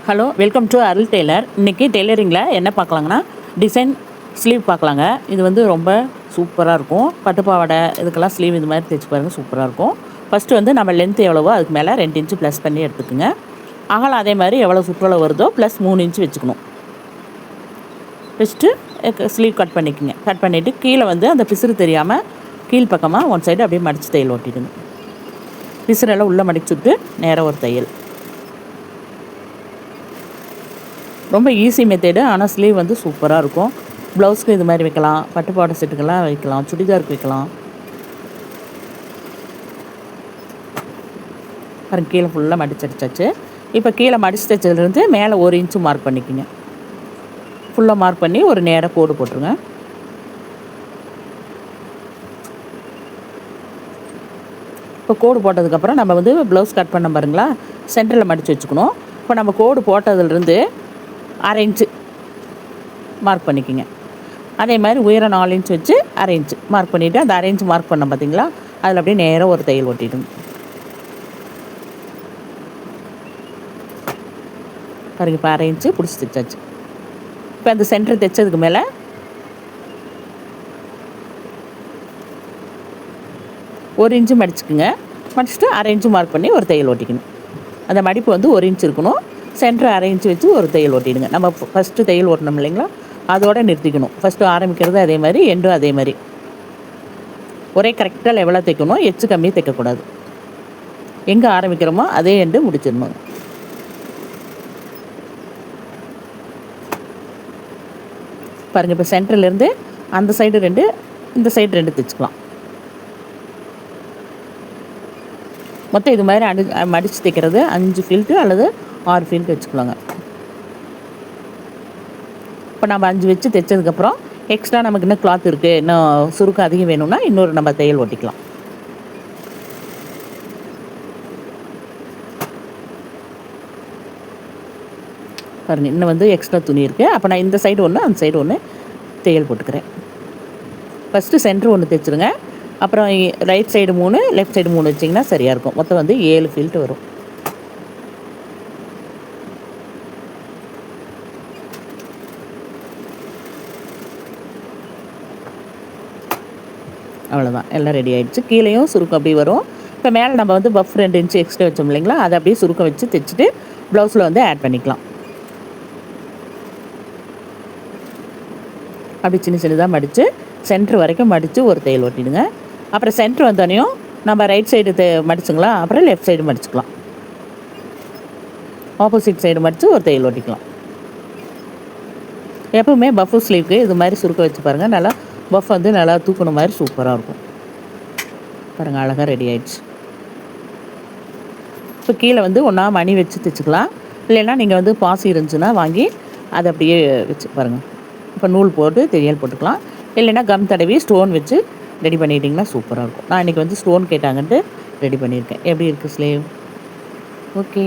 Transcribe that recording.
Hello, welcome to Arul tailor. இன்றைக்கி டெய்லரிங்கில் என்ன பார்க்கலாங்கன்னா, டிசைன் ஸ்லீவ் பார்க்கலாங்க. இது வந்து ரொம்ப சூப்பராக இருக்கும். பட்டு பாவாடை இதுக்கெல்லாம் ஸ்லீவ் இது மாதிரி தைச்சு பாருங்கள், சூப்பராக இருக்கும். ஃபஸ்ட்டு வந்து நம்ம லென்த் எவ்வளவோ அதுக்கு மேலே 2 இன்ச்சு ப்ளஸ் பண்ணி எடுத்துக்கோங்க. அகலம் அதே மாதிரி எவ்வளோ சுற்றளவு வருதோ ப்ளஸ் 3 இன்ச்சு வச்சுக்கணும். வச்சுட்டு ஸ்லீவ் கட் பண்ணிக்கோங்க. கட் பண்ணிவிட்டு கீழே வந்து அந்த பிசுறு தெரியாமல் கீழ் பக்கமாக ஒன் சைடு அப்படியே மடித்து தையல் ஓட்டிடுங்க. பிசுறெல்லாம் உள்ளே மடிச்சு விட்டு நேராக ஒரு தையல். ரொம்ப ஈஸி மெத்தேடு, ஆனால் ஸ்லீவ் வந்து சூப்பராக இருக்கும். ப்ளவுஸ்க்கு இது மாதிரி வைக்கலாம், பட்டு பாவாடை செட்டுக்கெல்லாம் வைக்கலாம், சுடிதாருக்கு வைக்கலாம். பாருங்க, கீழே ஃபுல்லாக மடிச்சு அடிச்சாச்சு. இப்போ கீழே மடிச்சு தைச்சதுலேருந்து மேலே 1 இன்ச்சு மார்க் பண்ணிக்கோங்க. ஃபுல்லாக மார்க் பண்ணி ஒரு நேராக கோடு போட்டுருங்க. இப்போ கோடு போட்டதுக்கப்புறம் நம்ம வந்து ப்ளவுஸ் கட் பண்ண பாருங்களா, சென்டரில் மடித்து வச்சுக்கணும். இப்போ நம்ம கோடு போட்டதுலேருந்து 1/2 இன்ச்சு மார்க் பண்ணிக்கோங்க. அதே மாதிரி உயரம் 4 இன்ச் வச்சு 1/2 இன்ச்சு மார்க் பண்ணிவிட்டு அந்த 1/2 இன்ச்சு மார்க் பண்ண பார்த்தீங்களா, அதில் அப்படியே நேராக ஒரு தையல் ஓட்டிடுங்க. பாருங்க, இப்போ 1/2 இன்ச்சு பிடிச்சி தைச்சாச்சு. இப்போ அந்த சென்டர் தைச்சதுக்கு மேலே 1 இன்ச்சு மடிச்சுக்குங்க. மடிச்சுட்டு 1/2 இன்ச்சு மார்க் பண்ணி ஒரு தையல் ஓட்டிக்கணும். அந்த மடிப்பு வந்து 1 இன்ச் இருக்கணும். சென்டர் 1/2 இன்ச்சு வச்சு ஒரு தையல் ஓட்டிடுங்க. நம்ம ஃபஸ்ட்டு தையல் ஓட்டணும் இல்லைங்களா, அதோடு நிறுத்திக்கணும். ஃபஸ்ட்டு ஆரம்பிக்கிறது அதே மாதிரி, எண்டும் அதே மாதிரி ஒரே கரெக்டாக லெவலாக தைக்கணும். எச்சு கம்மியாக தைக்கக்கூடாது. எங்கே ஆரம்பிக்கிறோமோ அதே எண்டு முடிச்சிடணும். பாருங்கள், இப்போ சென்டர்லேருந்து அந்த சைடு 2, இந்த சைடு 2 தைச்சிக்கலாம். மொத்தம் இது மாதிரி மடித்து தைக்கிறது 5 ஃபீல்ட்டு அல்லது 6 ஃபீல்ட்டு வச்சுக்கலாங்க. இப்போ நம்ம 5 வச்சு தைச்சதுக்கப்புறம் எக்ஸ்ட்ரா நமக்கு இன்னும் கிளாத் இருக்குது, இன்னும் சுருக்கம் அதிகம் வேணும்னா இன்னொரு நம்ம தையல் ஓட்டிக்கலாம். பாருங்கள், இன்னும் வந்து எக்ஸ்ட்ரா துணி இருக்குது. அப்போ நான் இந்த சைடு ஒன்று அந்த சைடு ஒன்று தையல் போட்டுக்கிறேன். ஃபஸ்ட்டு சென்ட்ரு ஒன்று தைச்சிருங்க. அப்புறம் ரைட் சைடு 3, லெஃப்ட் சைடு 3 வச்சிங்கன்னா சரியாக இருக்கும். மொத்தம் வந்து 7 ஃபீல்ட்டு வரும். அவ்வளோதான், எல்லாம் ரெடி ஆகிடுச்சு. கீழேயும் சுருக்கம் அப்படி வரும். இப்போ மேலே நம்ம வந்து பஃப் 2 இன்ச்சு எக்ஸ்ட்ரா வச்சோம் இல்லைங்களா, அதை அப்படியே சுருக்கம் வச்சு தைச்சிட்டு ப்ளவுஸில் வந்து ஆட் பண்ணிக்கலாம். அப்படி சின்ன சின்னதாக மடித்து சென்ட்ரு வரைக்கும் மடித்து ஒரு தையல் ஓட்டிடுங்க. அப்புறம் சென்ட்ரு வந்தோடனையும் நம்ம ரைட் சைடு மடிச்சுங்களா, அப்புறம் லெஃப்ட் சைடு மடிச்சுக்கலாம். ஆப்போசிட் சைடு மடித்து ஒரு தையல் ஓட்டிக்கலாம். எப்பவுமே பஃபு ஸ்லீவ்க்கு இது மாதிரி சுருக்க வச்சு பாருங்கள், நல்லா பஃப் வந்து நல்லா தூக்கணும் மாதிரி சூப்பராக இருக்கும். பாருங்கள், அழகாக ரெடி ஆகிடுச்சு. இப்போ கீழே வந்து ஒன்றா மணி வச்சு தைச்சிக்கலாம். இல்லைன்னா நீங்கள் வந்து பாசி இருந்துச்சுன்னா வாங்கி அதை அப்படியே வச்சு பாருங்கள். இப்போ நூல் போட்டு தையல் போட்டுக்கலாம். இல்லைன்னா கம் தடவி ஸ்டோன் வச்சு ரெடி பண்ணிட்டிங்கன்னா சூப்பராக இருக்கும். நான் இன்றைக்கி வந்து ஸ்டோன் கேட்டாங்கன்ட்டு ரெடி பண்ணியிருக்கேன். எப்படி இருக்குது ஸ்லீவ்? ஓகே.